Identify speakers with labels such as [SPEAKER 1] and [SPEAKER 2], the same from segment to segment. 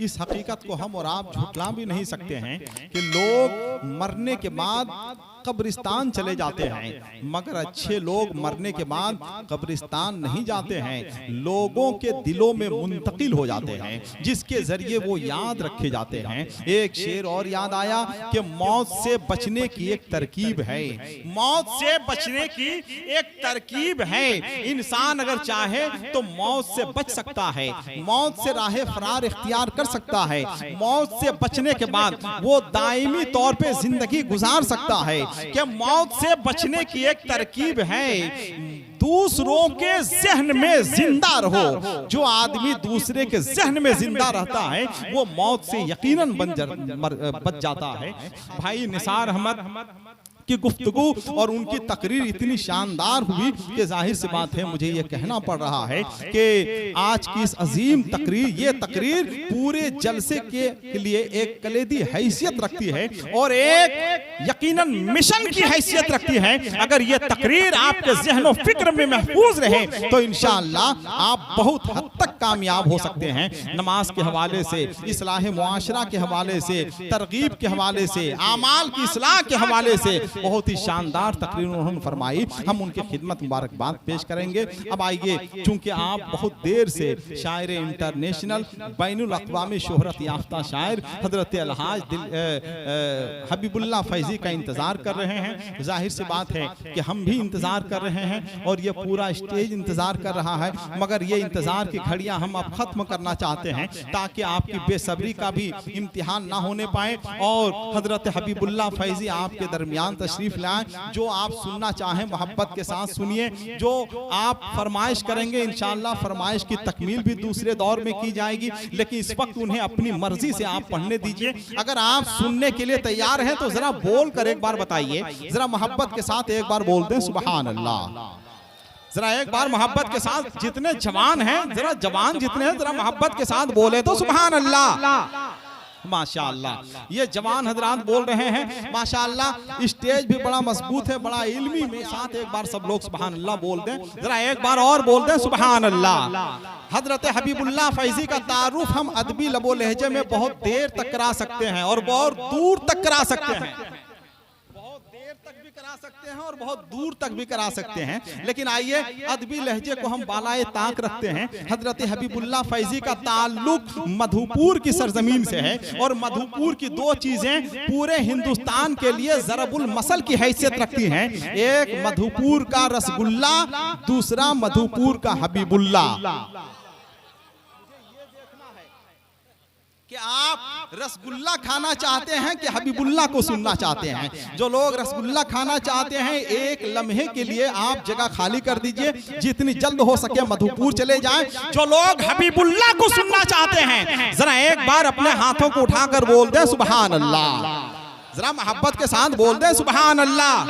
[SPEAKER 1] इस हकीकत को हम और आप झुटला भी नहीं सकते हैं कि लोग मरने के बाद कब्रिस्तान चले जाते हैं, मगर अच्छे लोग मरने के बाद कब्रिस्तान नहीं जाते हैं, लोगों के दिलों में मुंतकिल हो जाते हैं, जिसके जरिए वो याद रखे जाते हैं। एक शेर और याद आया कि मौत से बचने की एक तरकीब है, मौत से बचने की एक तरकीब है। इंसान अगर चाहे तो मौत से बच सकता है, मौत से राह फरार इख्तियार कर सकता है, मौत से बचने के बाद वो दायमी तौर पे जिंदगी गुजार सकता है। कि मौत से बचने की एक तरकीब है, दूसरों के जहन में जिंदा रहो। जो आदमी दूसरे के जहन में जिंदा रहता है वो मौत से यकीनन बच जाता है। भाई निसार अहमद की गुफ्तगू और उनकी तकरीर इतनी शानदार हुई कि जाहिर सी बात है मुझे ये कहना पड़ रहा है कि आज की इस अजीम तकरीर, ये तकरीर पूरे जलसे के लिए एक कलीदी हैसियत रखती है और एक यकीनन मिशन की हैसियत रखती है। अगर ये तकरीर आपके ज़हन और फिक्र में महफूज रहे तो इंशाअल्लाह आप बहुत हद तक कामयाब हो सकते हैं। नमाज के हवाले से, इस्लाह मुआशरा के हवाले से, तरगीब के हवाले से, आमाल की इस्लाह के हवाले से बहुत ही शानदार तकरीर उन्होंने फरमाई। हम उनके खिदमत मुबारकबाद पेश करेंगे। अब आइए, चूंकि आप बहुत देर से शायर इंटरनेशनल बैनुल अक़वामी शोहरत याफ्ता शायर हजरत अलहाज हबीबुल्लाह फैजी का इंतजार कर रहे हैं, जाहिर सी बात है कि हम भी इंतजार कर रहे हैं और ये पूरा स्टेज इंतजार कर रहा है, मगर ये इंतजार की घड़ियां हम अब खत्म करना चाहते हैं ताकि आपकी बेसब्री का भी इम्तिहान ना होने पाए और हजरत हबीबुल्लाह फैजी आपके दरमियान तशरीफ लाएं। जो आप सुनना चाहें मोहब्बत के साथ सुनिए, जो आप फरमाइश करेंगे इंशाअल्लाह फरमाइश की तकमील भी दूसरे दौर में की जाएगी, लेकिन इस वक्त उन्हें अपनी मर्जी से आप पढ़ने दीजिए। अगर आप सुनने के लिए तैयार हैं तो जरा बोल कर एक बार बताइए, जरा मोहब्बत के साथ एक बार बोल दें सुभान अल्लाह। जरा एक बार मोहब्बत के साथ, जितने जवान हैं, जरा जवान जितने हैं जरा मोहब्बत के साथ बोले तो सुभान अल्लाह। माशाअल्लाह, ये जवान हजरात बोल रहे हैं माशाअल्लाह। स्टेज भी बड़ा मजबूत है, बड़ा इल्मी में साथ एक बार सब लोग सुभान अल्लाह बोल दें, जरा एक बार और बोल दें सुभान अल्लाह। हजरत हबीबुल्लाह फैजी का तारुफ हम अदबी लबो लहजे में बहुत देर तक करा सकते हैं और बहुत दूर तक करा सकते हैं, करा सकते हैं और बहुत दूर तक भी करा सकते हैं, लेकिन आइए अदबी लहजे को हम बालाए ताक रखते हैं। हजरत हबीबुल्लाह फैजी का ताल्लुक मधुपुर की सरजमीन से है और मधुपुर की दो चीजें पूरे हिंदुस्तान के लिए ज़रबुल मसल की हैसियत रखती हैं, एक मधुपुर का रसगुल्ला, दूसरा मधुपुर का हबीबुल्लाह। कि आप रसगुल्ला खाना चाहते हैं कि हबीबुल्लाह को सुनना चाहते हैं? जो लोग रसगुल्ला खाना चाहते हैं एक लम्हे के लिए आप जगह खाली कर दीजिए, जितनी जल्द हो सके मधुपुर चले जाएं। जो लोग हबीबुल्लाह को सुनना चाहते हैं जरा एक बार अपने हाथों को उठाकर बोल दें सुभान अल्लाह। जरा मोहब्बत के साथ बोल दे सुभान अल्लाह।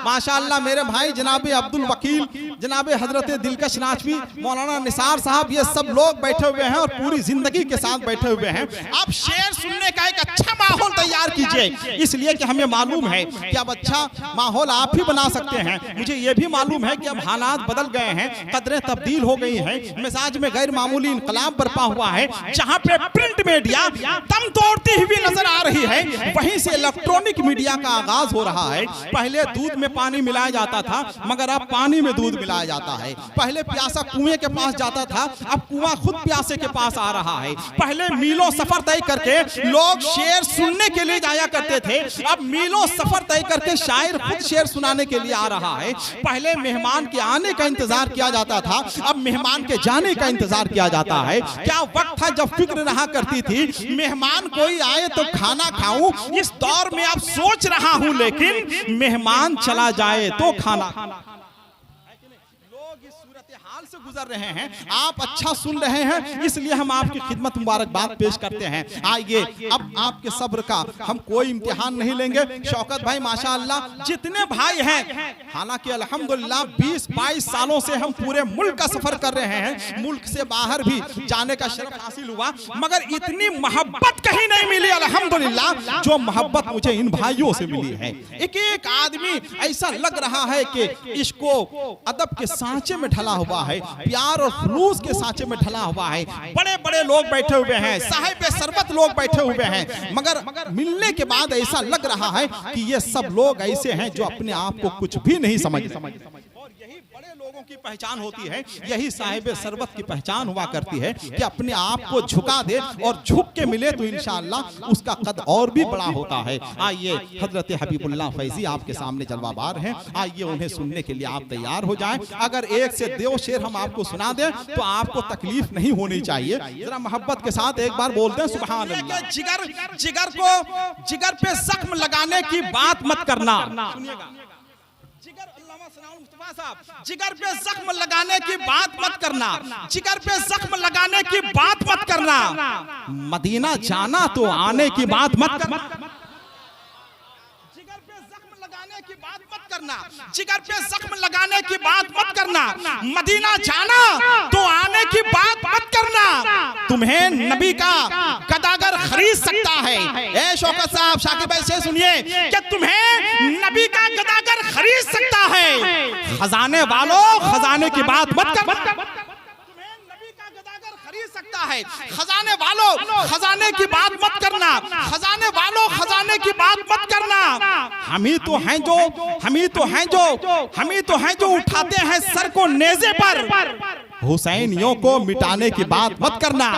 [SPEAKER 1] माशाअल्लाह मेरे भाई जनाब अब्दुल वकील, जनाब हजरत दिलकश नाचवी, मौलाना निसार साहब, ये सब लोग बैठे हुए हैं और पूरी जिंदगी के साथ बैठे हुए हैं। आप शेर सुनने का एक अच्छा माहौल तैयार कीजिए, इसलिए कि हमें मालूम है कि अब अच्छा माहौल आप ही बना सकते हैं। मुझे ये भी मालूम है कि अब हालात बदल गए हैं, कदरें तब्दील हो गई हैं, मिजाज में गैर मामूली इनकलाब बरपा हुआ है। जहाँ पे प्रिंट मीडिया दम तोड़ती हुई नजर आ रही है, वहीं से इलेक्ट्रॉनिक मीडिया का आगाज हो रहा है। पहले दूध में पानी मिलाया जाता था, मगर अब पानी में दूध मिलाया जाता है। पहले प्यासा कुएं के पास जाता था, अब कुआं खुद प्यासे के पास आ रहा है। पहले मीलों सफर तय करके लोग शेर सुनने के लिए जाया करते थे, अब मीलों सफर तय करके शायर खुद शेर सुनाने के लिए आ रहा है। पहले मेहमान के आने का इंतजार किया जाता था, अब मेहमान के जाने का इंतजार किया जाता है। क्या वक्त था जब फिक्र रहा करती थी मेहमान कोई आए तो खाना खाऊं, इस दौर में अब सोच रहा हूं लेकिन मेहमान चला जाए तो खाना। लोग इस सूरत हाल से गुजर रहे हैं, आप अच्छा सुन रहे हैं, इसलिए हम आपकी खिदमत मुबारकबाद पेश करते हैं। आइए अब आपके सब्र का हम कोई इम्तिहान नहीं लेंगे। शौकत भाई माशाअल्लाह जितने भाई हैं, हालांकि अल्हम्दुलिल्लाह 20-22 सालों से हम पूरे मुल्क का सफर कर रहे हैं, मुल्क से बाहर भी जाने का शरफ हासिल हुआ, मगर इतनी मोहब्बत कहीं नहीं मिली अल्हम्दुलिल्लाह जो मोहब्बत मुझे इन भाइयों से मिली है। एक एक आदमी ऐसा लग रहा है कि इसको अदब के सांचे में ढला हुआ है, प्यार और खुलूस के सांचे में ढला हुआ है। बड़े बड़े लोग बैठे हुए हैं, साहिब शरबत लोग बैठे हुए हैं, मगर मिलने के बाद ऐसा लग रहा है कि ये सब लोग ऐसे हैं जो अपने आप को कुछ भी नहीं समझते। और यही बड़े लोगों की पहचान होती है, यही साहिब शरबत की पहचान हुआ करती है कि अपने आप को झुका दे और झुक के मिले तो इंशाअल्लाह उसका कद और भी बड़ा होता है। आइए हजरत हबीबुल्लाह फैजी आपके सामने जलवाबार हैं, आइए उन्हें सुनने के लिए आप तैयार हो जाएं। अगर एक से दो शेर हम आपको सुना दें तो आपको तकलीफ नहीं होनी चाहिए। जरा मोहब्बत के साथ एक बार बोलते हैं सुभान अल्लाह। जिगर पे जख्म लगाने की बात मत करना, जिगर पे जख्म लगाने की बात मत करना, जिगर पे जख्म लगाने की बात मत करना, मदीना जाना तो आने की बात मत करना, जिगर पे जख्म लगाने की बात मत करना, जिगर पे जख्म लगाने की बात मत करना, मदीना जाना तो आने की बात मत करना। तुम्हें नबी का गदागर खरीद सकता है। ए शौकत साहब, शाकिब भाई से सुनिए कि तुम्हें नबी का गदागर खरीद सकता है। खजाने वालों खजाने की बात मत कर, तुम्हें नबी का गदागर खरीद सकता है। खजाने वालों खजाने की बात मत करना, खजाने वालों खजाने की बात मत करना। हम ही तो हैं जो उठाते हैं सर को नेज़े पर। हुसैनियों को मिटाने की बात मत करना,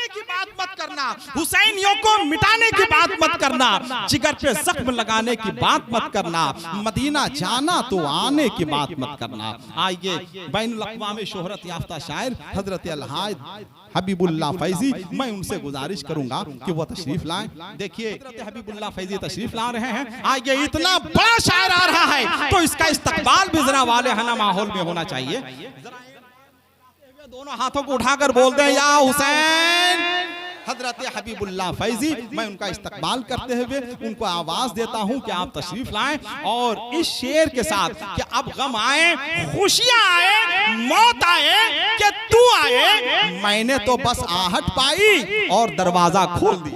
[SPEAKER 1] की बात मत करना, हुसैनियों को मिटाने की बात मत करना, जिगर पे जख्म लगाने की बात मत करना, मदीना जाना तो आने की बात मत करना। आइए बैनुल अक़वामी शोहरत याफ्ता शायर हजरत अलहाज हबीबुल्लाह फैजी, मैं उनसे गुजारिश करूंगा कि वो तशरीफ लाएं। देखिए हजरत हबीबुल्लाह फैजी तशरीफ ला रहे हैं। आइए इतना बड़ा शायर आ रहा है तो इसका इस्तकबाल भी जरा वाले हना माहौल में होना चाहिए। दोनों हाथों को उठाकर बोलते हैं या हुसैन। हजरत हबीबुल्लाह फैजी, मैं उनका इस्तकबाल करते हुए उनको आवाज देता हूं कि आप तशरीफ लाएं और इस शेर के साथ कि अब गम आए, खुशियां आए, मौत आए, कि तू आए, मैंने तो बस आहट पाई और दरवाजा खोल दिया।